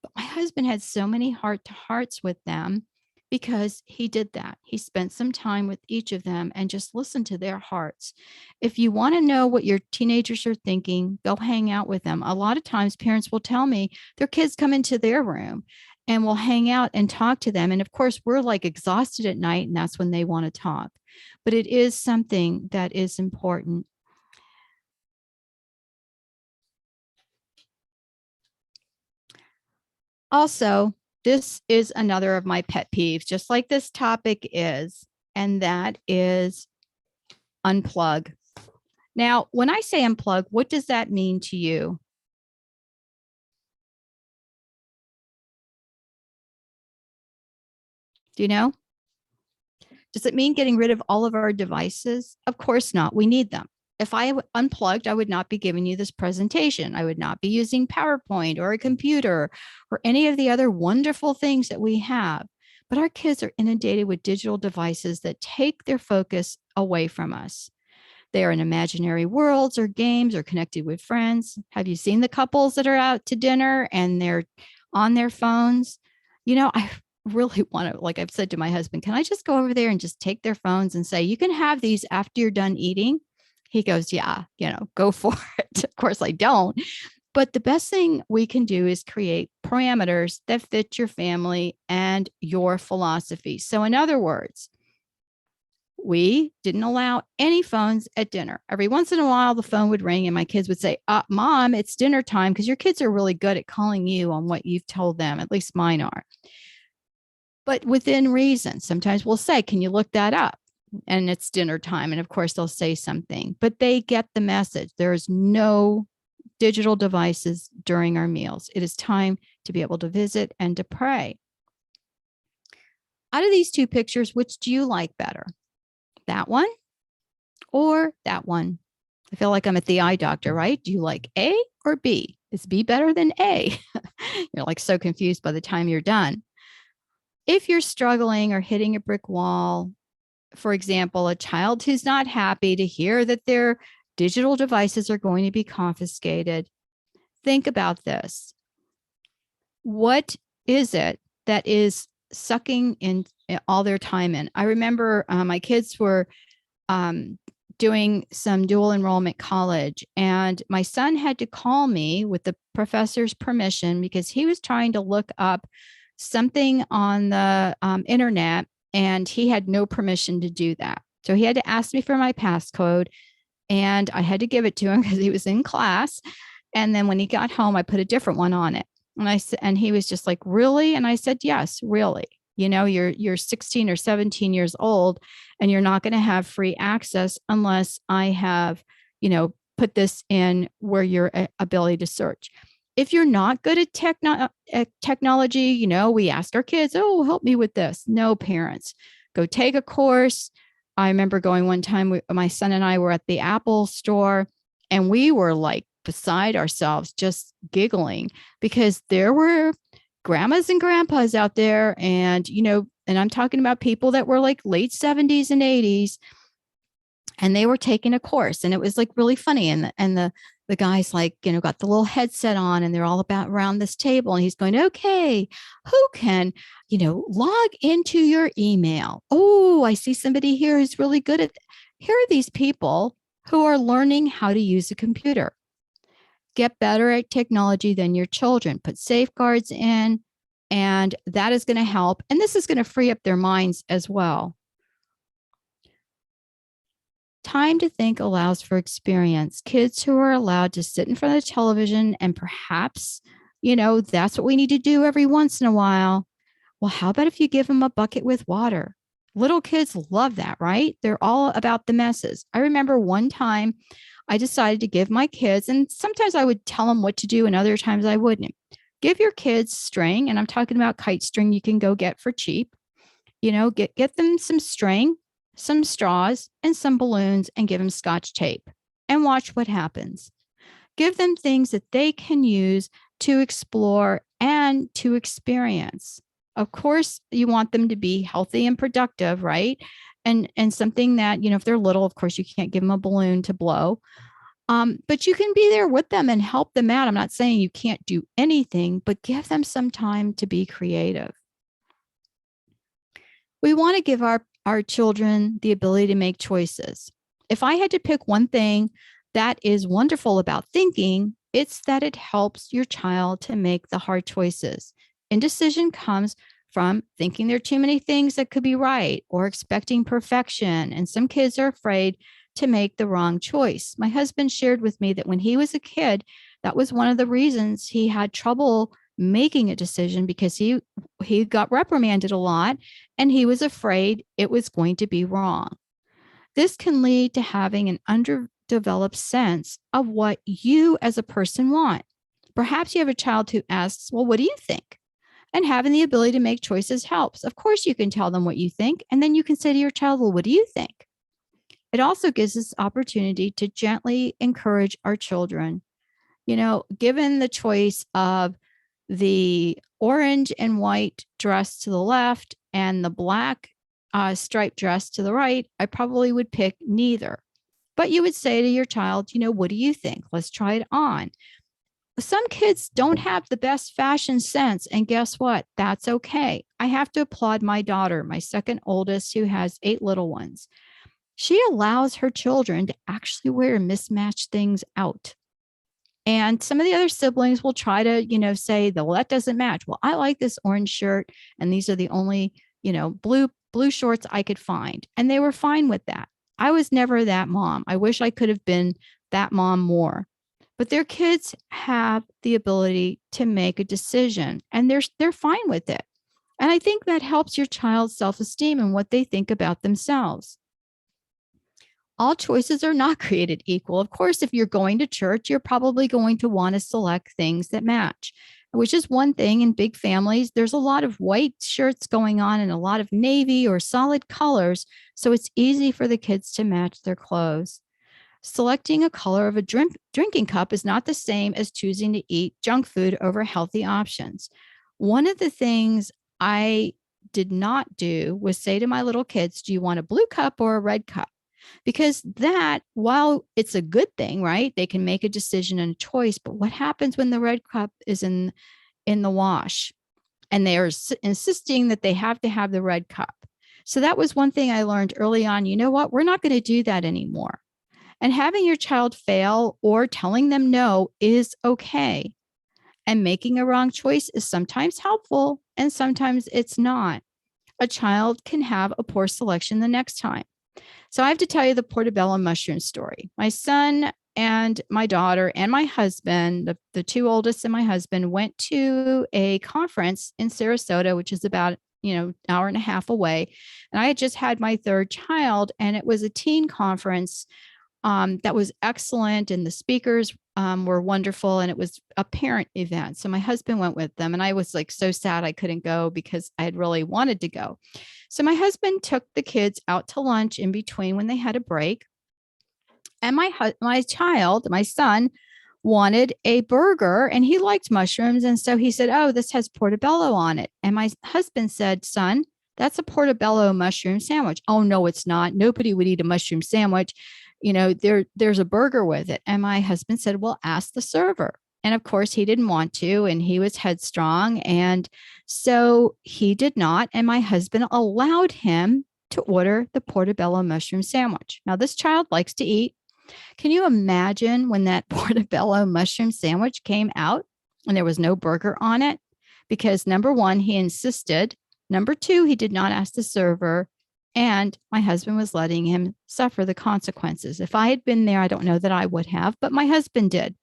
But my husband had so many heart to hearts with them because he did that. He spent some time with each of them and just listened to their hearts. If you want to know what your teenagers are thinking, go hang out with them. A lot of times parents will tell me their kids come into their room and we'll hang out and talk to them. And of course, we're like exhausted at night and that's when they want to talk. But it is something that is important. Also, this is another of my pet peeves, just like this topic is, and that is unplug. Now, when I say unplug, what does that mean to you? Do you know? Does it mean getting rid of all of our devices? Of course not. We need them. If I unplugged, I would not be giving you this presentation. I would not be using PowerPoint or a computer or any of the other wonderful things that we have. But our kids are inundated with digital devices that take their focus away from us. They are in imaginary worlds or games or connected with friends. Have you seen the couples that are out to dinner and they're on their phones? I really want to, like I've said to my husband, can I just go over there and just take their phones and say, you can have these after you're done eating? He goes, yeah, go for it. Of course I don't. But the best thing we can do is create parameters that fit your family and your philosophy. So in other words, we didn't allow any phones at dinner. Every once in a while, the phone would ring and my kids would say, Mom, it's dinner time, because your kids are really good at calling you on what you've told them. At least mine are. But within reason. Sometimes we'll say, can you look that up? And it's dinner time. And of course, they'll say something, but they get the message. There is no digital devices during our meals. It is time to be able to visit and to pray. Out of these two pictures, which do you like better? That one or that one? I feel like I'm at the eye doctor, right? Do you like A or B? Is B better than A? You're like so confused by the time you're done. If you're struggling or hitting a brick wall, for example, a child who's not happy to hear that their digital devices are going to be confiscated, think about this. What is it that is sucking in all their time in? I remember my kids were doing some dual enrollment college, and my son had to call me with the professor's permission because he was trying to look up something on the internet, and he had no permission to do that. So he had to ask me for my passcode, and I had to give it to him because he was in class. And then when he got home, I put a different one on it. And I said, and he was just like, really? And I said, yes, really. You're 16 or 17 years old, and you're not going to have free access unless I have, put this in where your ability to search. If you're not good at technology, we ask our kids, oh, help me with this. No, parents, go take a course. I remember going one time, my son and I were at the Apple store, and we were like beside ourselves, just giggling, because there were grandmas and grandpas out there, and, and I'm talking about people that were like late 70s and 80s, and they were taking a course, and it was like really funny. And the guy's like, got the little headset on, and they're all about around this table, and he's going, okay, who can, log into your email? Oh, I see somebody here who's really good at Here are these people who are learning how to use a computer. Get better at technology than your children. Put safeguards in, and that is going to help. And this is going to free up their minds as well. Time to think allows for experience. Kids who are allowed to sit in front of the television and perhaps, that's what we need to do every once in a while. Well, how about if you give them a bucket with water? Little kids love that, right? They're all about the messes. I remember one time I decided to give my kids, and sometimes I would tell them what to do and other times I wouldn't. Give your kids string, and I'm talking about kite string you can go get for cheap. Get them some string, some straws, and some balloons, and give them Scotch tape and watch what happens. Give them things that they can use to explore and to experience. Of course, you want them to be healthy and productive, right? And something that, if they're little, of course, you can't give them a balloon to blow. But you can be there with them and help them out. I'm not saying you can't do anything, but give them some time to be creative. We want to give our children the ability to make choices. If I had to pick one thing that is wonderful about thinking, it's that it helps your child to make the hard choices. Indecision comes from thinking there are too many things that could be right or expecting perfection. And some kids are afraid to make the wrong choice. My husband shared with me that when he was a kid, that was one of the reasons he had trouble making a decision, because he got reprimanded a lot and he was afraid it was going to be wrong. This can lead to having an underdeveloped sense of what you as a person want. Perhaps you have a child who asks, well, what do you think? And having the ability to make choices helps. Of course, you can tell them what you think, and then you can say to your child, well, what do you think? It also gives us opportunity to gently encourage our children. Given the choice of the orange and white dress to the left and the black striped dress to the right, I probably would pick neither. But you would say to your child, what do you think? Let's try it on. Some kids don't have the best fashion sense, and guess what? That's okay. I have to applaud my daughter, my second oldest, who has 8 little ones. She allows her children to actually wear mismatched things out. And some of the other siblings will try to, say, well, that doesn't match. Well, I like this orange shirt, and these are the only, blue shorts I could find. And they were fine with that. I was never that mom. I wish I could have been that mom more. But their kids have the ability to make a decision, and they're fine with it. And I think that helps your child's self-esteem and what they think about themselves. All choices are not created equal. Of course, if you're going to church, you're probably going to want to select things that match, which is one thing. In big families, there's a lot of white shirts going on and a lot of navy or solid colors, so it's easy for the kids to match their clothes. Selecting a color of a drinking cup is not the same as choosing to eat junk food over healthy options. One of the things I did not do was say to my little kids, do you want a blue cup or a red cup? Because that, while it's a good thing, right? They can make a decision and a choice, but what happens when the red cup is in the wash and they are insisting that they have to have the red cup? So that was one thing I learned early on. You know what? We're not going to do that anymore. And having your child fail or telling them no is okay. And making a wrong choice is sometimes helpful and sometimes it's not. A child can have a poor selection the next time. So I have to tell you the portobello mushroom story. My son and my daughter and my husband, the 2 oldest and my husband, went to a conference in Sarasota, which is about, hour and a half away. And I had just had my 3rd child, and it was a teen conference that was excellent, and the speakers were wonderful, and it was a parent event. So my husband went with them, and I was like so sad I couldn't go because I had really wanted to go. So my husband took the kids out to lunch in between when they had a break. And my son, wanted a burger and he liked mushrooms. And so he said, oh, this has portobello on it. And my husband said, son, that's a portobello mushroom sandwich. Oh, no, it's not. Nobody would eat a mushroom sandwich. There's a burger with it. And my husband said, well, ask the server. And of course, he didn't want to, and he was headstrong. And so he did not. And my husband allowed him to order the portobello mushroom sandwich. Now, this child likes to eat. Can you imagine when that portobello mushroom sandwich came out and there was no burger on it? Because number one, he insisted. Number two, he did not ask the server. And my husband was letting him suffer the consequences. If I had been there, I don't know that I would have, but my husband did.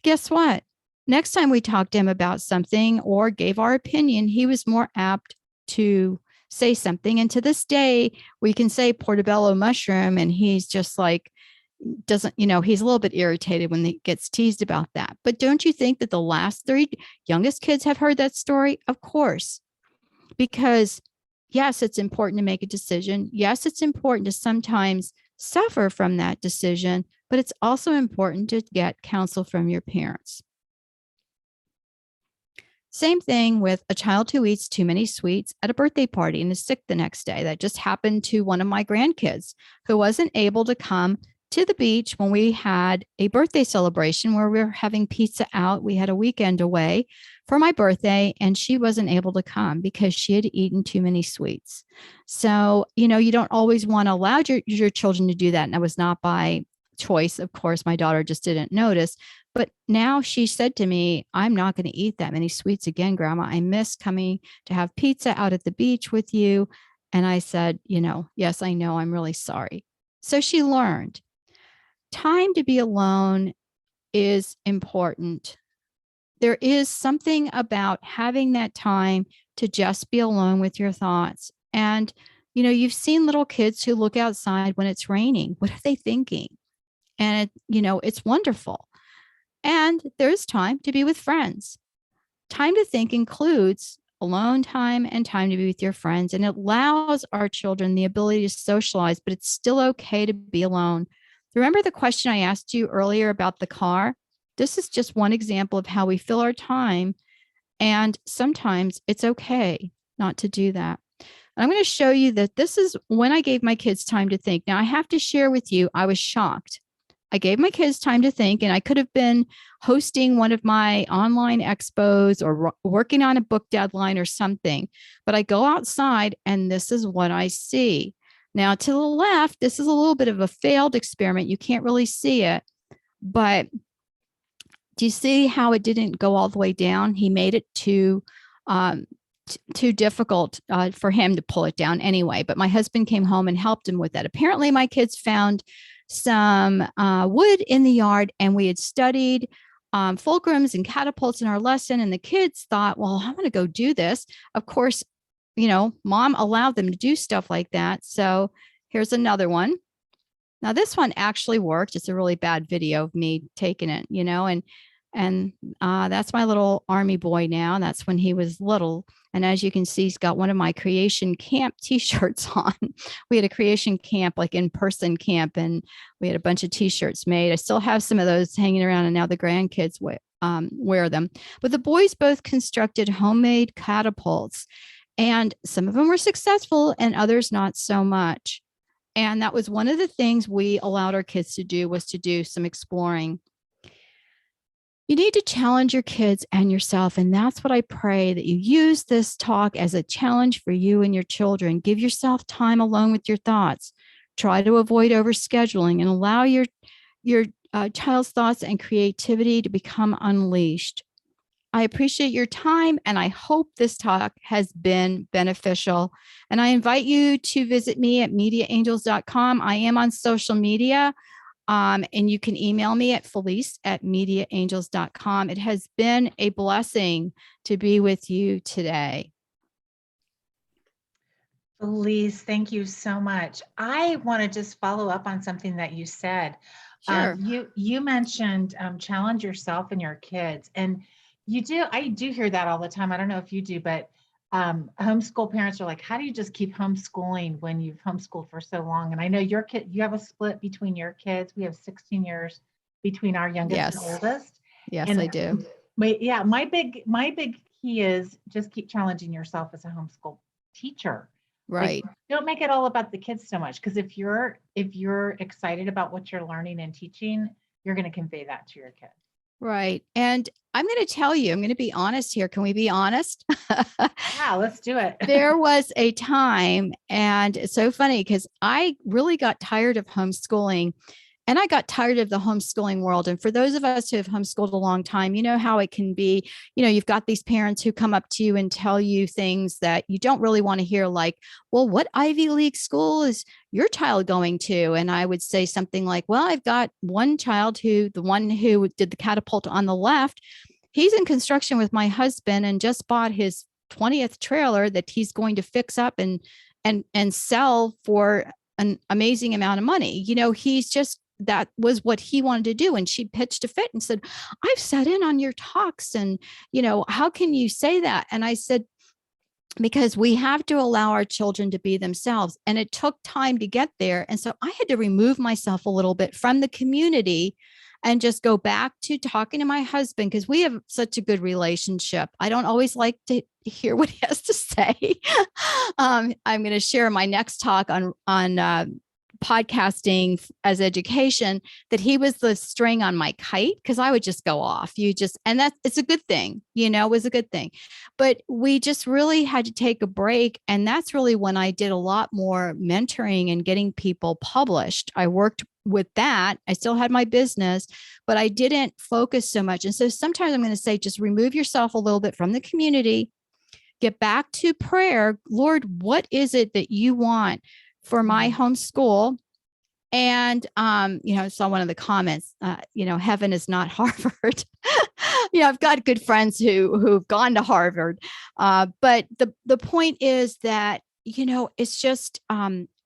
Guess what? Next time we talked to him about something or gave our opinion, he was more apt to say something. And to this day, we can say portobello mushroom, and he's just like, doesn't, he's a little bit irritated when he gets teased about that. But don't you think that the last 3 youngest kids have heard that story? Of course, because yes, it's important to make a decision. Yes, it's important to sometimes suffer from that decision, but it's also important to get counsel from your parents. Same thing with a child who eats too many sweets at a birthday party and is sick the next day. That just happened to one of my grandkids who wasn't able to come to the beach when we had a birthday celebration where we were having pizza out. We had a weekend away for my birthday, and she wasn't able to come because she had eaten too many sweets. So, you don't always want to allow your children to do that. And that was not by choice. Of course, my daughter just didn't notice. But now she said to me, I'm not going to eat that many sweets again, Grandma. I miss coming to have pizza out at the beach with you. And I said, yes, I know. I'm really sorry. So she learned. Time to be alone is important. There is something about having that time to just be alone with your thoughts. And, you've seen little kids who look outside when it's raining. What are they thinking? And, it's wonderful. And there's time to be with friends. Time to think includes alone time and time to be with your friends. And it allows our children the ability to socialize, but it's still okay to be alone. Remember the question I asked you earlier about the car? This is just one example of how we fill our time. And sometimes it's okay not to do that. And I'm going to show you that this is when I gave my kids time to think. Now, I have to share with you, I was shocked. I gave my kids time to think, and I could have been hosting one of my online expos or working on a book deadline or something. But I go outside, and this is what I see. Now, to the left, this is a little bit of a failed experiment. You can't really see it, but do you see how it didn't go all the way down? He made it too difficult for him to pull it down anyway. But my husband came home and helped him with that. Apparently, my kids found some wood in the yard, and we had studied fulcrums and catapults in our lesson. And the kids thought, well, I'm going to go do this. Of course, mom allowed them to do stuff like that. So here's another one. Now, this one actually worked. It's a really bad video of me taking it, and that's my little army boy now. That's when he was little. And as you can see, he's got one of my creation camp t-shirts on. We had a creation camp, like in-person camp, and we had a bunch of t-shirts made. I still have some of those hanging around, and now the grandkids wear them. But the boys both constructed homemade catapults, and some of them were successful and others not so much. And that was one of the things we allowed our kids to do, was to do some exploring. You need to challenge your kids and yourself. And that's what I pray, that you use this talk as a challenge for you and your children. Give yourself time alone with your thoughts. Try to avoid overscheduling and allow your child's thoughts and creativity to become unleashed. I appreciate your time, and I hope this talk has been beneficial. And I invite you to visit me at mediaangels.com. I am on social media, and you can email me at felice@mediaangels.com. It has been a blessing to be with you today. Felice, thank you so much. I want to just follow up on something that you said. Sure. You mentioned challenge yourself and your kids, and I do hear that all the time. I don't know if you do, but homeschool parents are like, how do you just keep homeschooling when you've homeschooled for so long? And I know your kid, you have a split between your kids. We have 16 years between our youngest and Yes. oldest. Yes, And I do. yeah, my big key is just keep challenging yourself as a homeschool teacher. Like, Right. don't make it all about the kids so much, because if you're excited about what you're learning and teaching, you're going to convey that to your kids. Right. And I'm going to tell you, I'm going to be honest here. Can we be honest? Yeah, let's do it. There was a time, and it's so funny because I really got tired of homeschooling, and I got tired of the homeschooling world. And for those of us who have homeschooled a long time, you know how it can be. You've got these parents who come up to you and tell you things that you don't really want to hear, like, well, what Ivy League school is your child going to? And I would say something like, well, I've got one child the one who did the catapult on the left, he's in construction with my husband and just bought his 20th trailer that he's going to fix up and sell for an amazing amount of money. He's just, that was what he wanted to do. And she pitched a fit and said, I've sat in on your talks, and how can you say that? And I said, because we have to allow our children to be themselves, and it took time to get there. And so I had to remove myself a little bit from the community and just go back to talking to my husband, because we have such a good relationship. I don't always like to hear what he has to say. I'm going to share my next talk on podcasting as education, that he was the string on my kite, because I would just go off. And it's a good thing, it was a good thing. But we just really had to take a break. And that's really when I did a lot more mentoring and getting people published. I worked with that. I still had my business, but I didn't focus so much. And so sometimes I'm going to say, just remove yourself a little bit from the community, get back to prayer. Lord, what is it that you want for my homeschool? And, I saw one of the comments, heaven is not Harvard. I've got good friends who've gone to Harvard. But the point is that, it's just,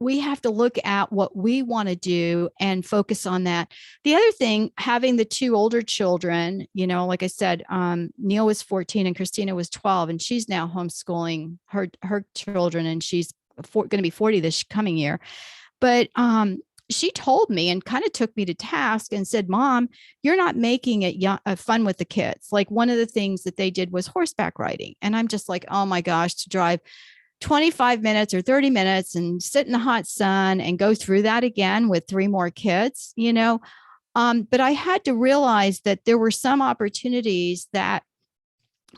we have to look at what we want to do and focus on that. The other thing, having the two older children, like I said, Neil was 14 and Christina was 12, and she's now homeschooling her children, and she's going to be 40 this coming year. But she told me and kind of took me to task and said, Mom, you're not making it fun with the kids. Like, one of the things that they did was horseback riding. And I'm just like, oh my gosh, to drive 25 minutes or 30 minutes and sit in the hot sun and go through that again with 3 more kids, but I had to realize that there were some opportunities that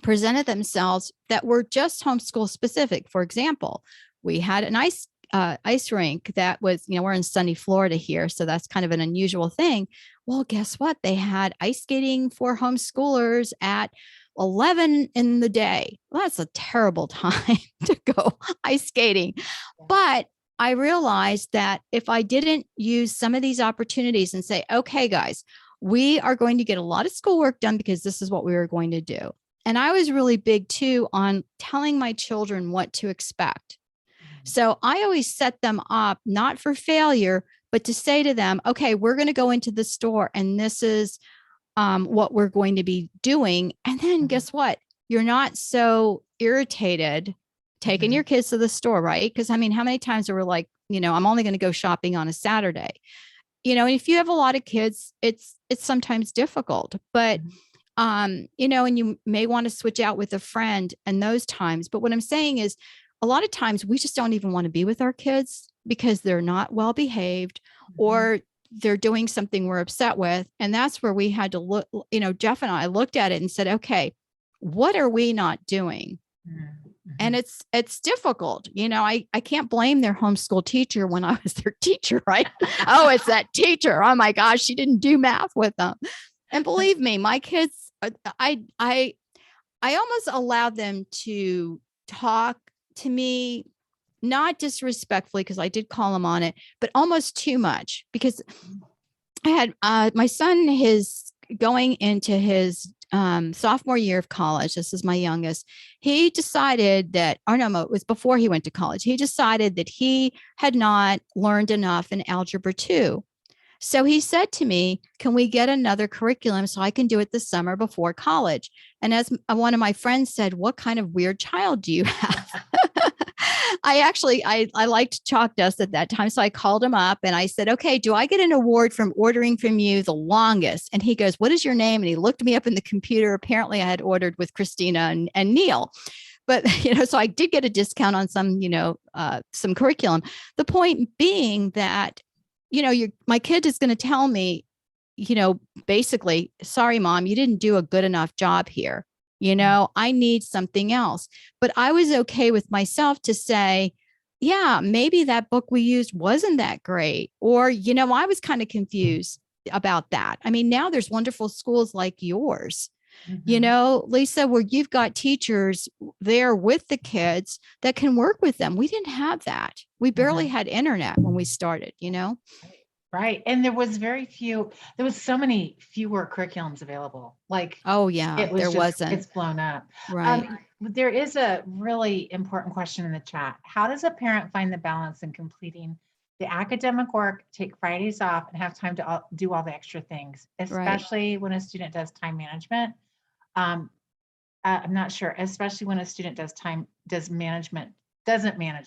presented themselves that were just homeschool specific. For example, we had an ice rink that was, we're in sunny Florida here, so that's kind of an unusual thing. Well, guess what? They had ice skating for homeschoolers at 11 in the day. Well, that's a terrible time to go ice skating. But I realized that if I didn't use some of these opportunities and say, okay, guys, we are going to get a lot of schoolwork done because this is what we are going to do. And I was really big too on telling my children what to expect. So I always set them up, not for failure, but to say to them, okay, we're going to go into the store and this is what we're going to be doing. And then guess what? You're not so irritated taking your kids to the store, right? Because how many times are we like, I'm only going to go shopping on a Saturday. If you have a lot of kids, it's sometimes difficult, but and you may want to switch out with a friend and those times. But what I'm saying is, a lot of times we just don't even want to be with our kids because they're not well behaved or they're doing something we're upset with. And that's where we had to look, Jeff and I looked at it and said, okay, what are we not doing? And it's difficult. I can't blame their homeschool teacher when I was their teacher, right? Oh, it's that teacher. Oh my gosh, she didn't do math with them. And believe me, my kids, I almost allowed them to talk to me, not disrespectfully, because I did call them on it, but almost too much, because I had my son, going into his sophomore year of college. This is my youngest. He decided that, or no, it was before he went to college. He decided that he had not learned enough in Algebra 2. So he said to me, can we get another curriculum so I can do it this summer before college? And as one of my friends said, what kind of weird child do you have? I liked chalk dust at that time. So I called him up and I said, okay, do I get an award from ordering from you the longest? And he goes, what is your name? And he looked me up in the computer. Apparently I had ordered with Christina and Neil. But, so I did get a discount on some curriculum. The point being that, my kid is going to tell me, basically, sorry, mom, you didn't do a good enough job here. I need something else. But I was okay with myself to say, yeah, maybe that book we used wasn't that great. Or, I was kind of confused about that. I mean, now there's wonderful schools like yours, Lisa, where you've got teachers there with the kids that can work with them. We didn't have that. We barely had internet when we started, Right. And there was so many fewer curriculums available. Like, oh yeah, it's blown up. Right. There is a really important question in the chat. How does a parent find the balance in completing the academic work, take Fridays off, and have time to do all the extra things, especially when a student does time management? I'm not sure, especially when a student doesn't manage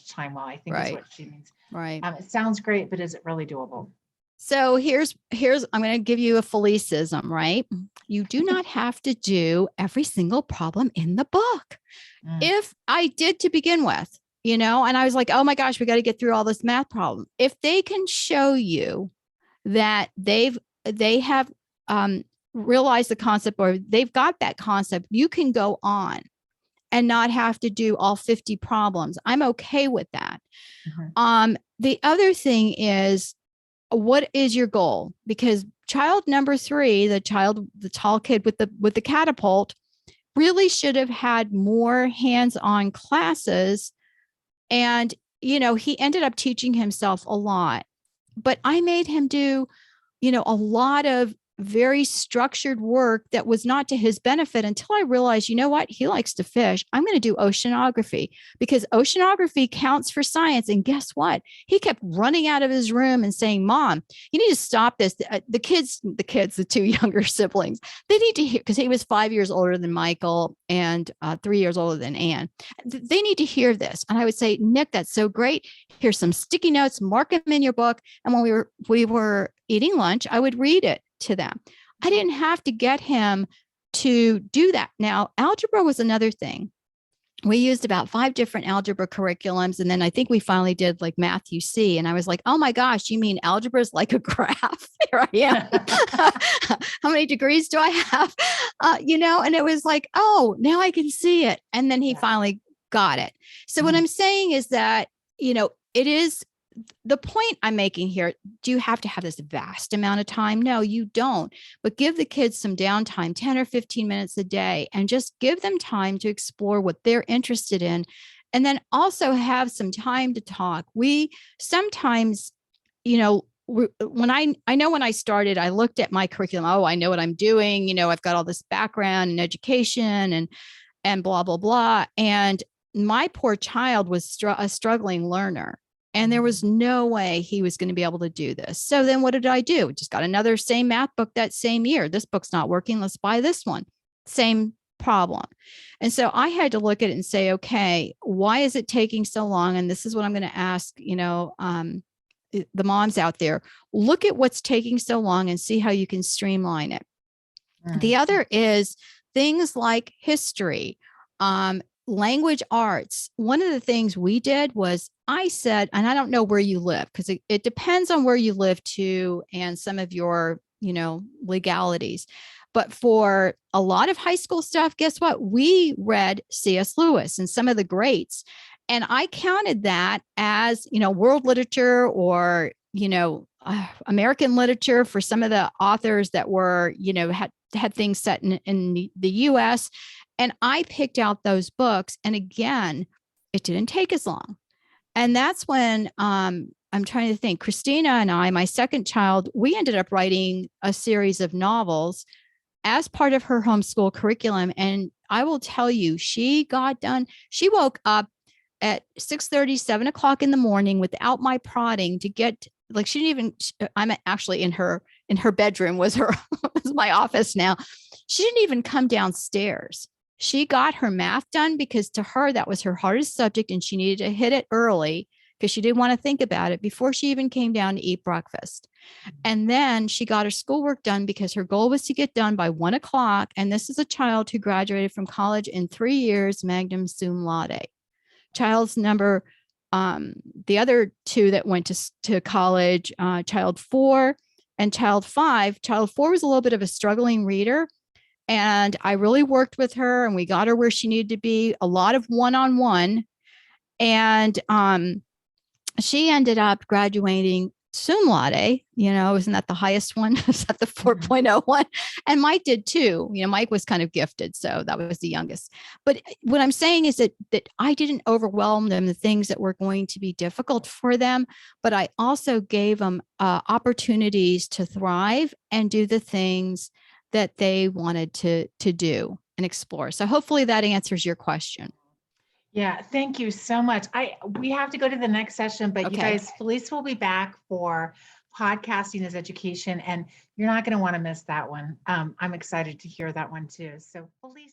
time well, I think is what she means. Right. It sounds great, but is it really doable? So here's I'm going to give you a Felicism, right? You do not have to do every single problem in the book. If I did to begin with, and I was like, oh my gosh, we got to get through all this math problem. If they can show you that they have realized the concept, or they've got that concept, you can go on and not have to do all 50 problems. I'm okay with that. The other thing is, what is your goal? Because child number 3, the tall kid with the catapult, really should have had more hands-on classes. And, he ended up teaching himself a lot, but I made him do, a lot of very structured work that was not to his benefit until I realized, what? He likes to fish. I'm going to do oceanography because oceanography counts for science. And guess what? He kept running out of his room and saying, Mom, you need to stop this. The kids, the 2 younger siblings, they need to hear, because he was 5 years older than Michael and 3 years older than Anne. They need to hear this. And I would say, Nick, that's so great. Here's some sticky notes, mark them in your book. And when we were eating lunch, I would read it to them. I didn't have to get him to do that. Now, algebra was another thing. We used about 5 different algebra curriculums. And then I think we finally did like Math UC. And I was like, oh my gosh, you mean algebra is like a graph? Here I am. How many degrees do I have? And it was like, oh, now I can see it. And then he finally got it. So what I'm saying is that, it is the point I'm making here. Do you have to have this vast amount of time? No, you don't. But give the kids some downtime, 10 or 15 minutes a day, and just give them time to explore what they're interested in. And then also have some time to talk. We sometimes, when I started, I looked at my curriculum. Oh, I know what I'm doing. I've got all this background in education and blah, blah, blah. And my poor child was a struggling learner. And there was no way he was going to be able to do this. So then what did I do? Just got another same math book that same year. This book's not working. Let's buy this one. Same problem. And so I had to look at it and say, okay, why is it taking so long? And this is what I'm going to ask, the moms out there. Look at what's taking so long and see how you can streamline it. The other is things like history, language arts. One of the things we did was I said, and I don't know where you live, because it depends on where you live too, and some of your, legalities. But for a lot of high school stuff, guess what? We read C.S. Lewis and some of the greats. And I counted that as, world literature or, American literature for some of the authors that were, had things set in the US. And I picked out those books. And again, it didn't take as long. And that's when I'm trying to think, Christina and I, my second child, we ended up writing a series of novels as part of her homeschool curriculum. And I will tell you, she got done. She woke up at 6:30, 7 o'clock in the morning without my prodding to get, like, she didn't even, I'm actually in her bedroom was my office now. She didn't even come downstairs. She got her math done because to her, that was her hardest subject and she needed to hit it early because she didn't want to think about it before she even came down to eat breakfast. And then she got her schoolwork done because her goal was to get done by 1 o'clock. And this is a child who graduated from college in 3 years, magna cum laude. Child's number, the other two that went to college, child 4 and child 5. Child 4 was a little bit of a struggling reader. And I really worked with her and we got her where she needed to be, a lot of one-on-one. And she ended up graduating cum laude, isn't that the highest one? Is that the 4.0 one? And Mike did too. Mike was kind of gifted. So that was the youngest. But what I'm saying is that I didn't overwhelm them, the things that were going to be difficult for them, but I also gave them opportunities to thrive and do the things that they wanted to do and explore. So hopefully that answers your question. Yeah, thank you so much. We have to go to the next session, but you guys, Felice will be back for podcasting as education, and you're not going to want to miss that one. I'm excited to hear that one too. So Felice.